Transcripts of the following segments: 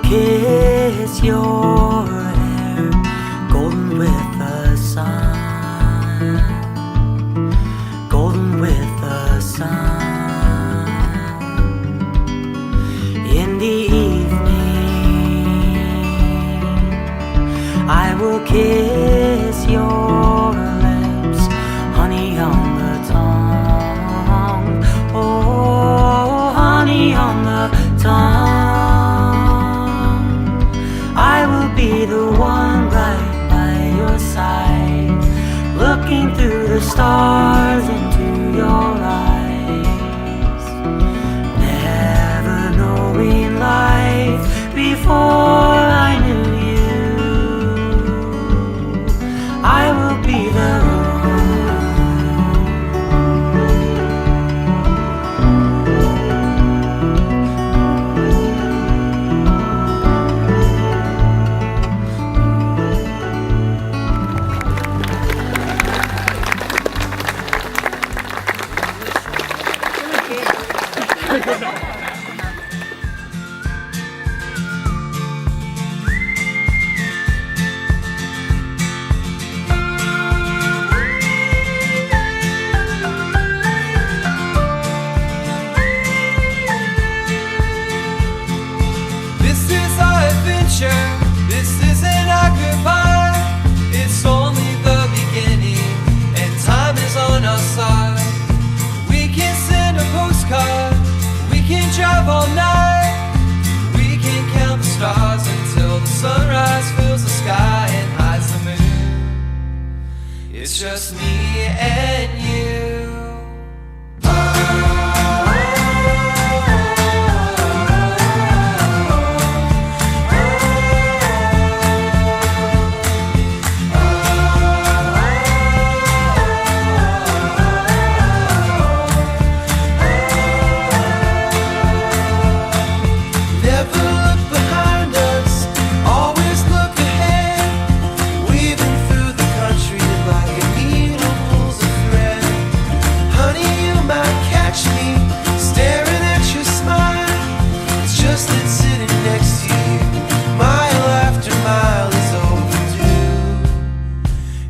kiss your hair, golden with the sun, golden with the sun. In the evening, I will kiss your lips, honey on the tongue, oh, honey on the tongue. I will be the one right by your side, looking through the stars into your eyes, never knowing life before I knew you. I will be the this isn't our goodbye. It's only the beginning, and time is on our side. We can send a postcard, we can drive all night, we can count the stars until the sunrise fills the sky and hides the moon. It's just me and you.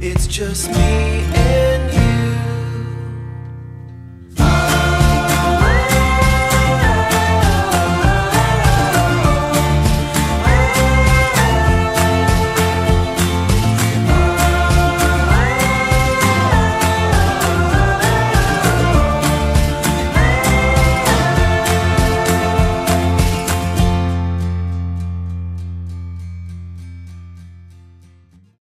It's just me and you.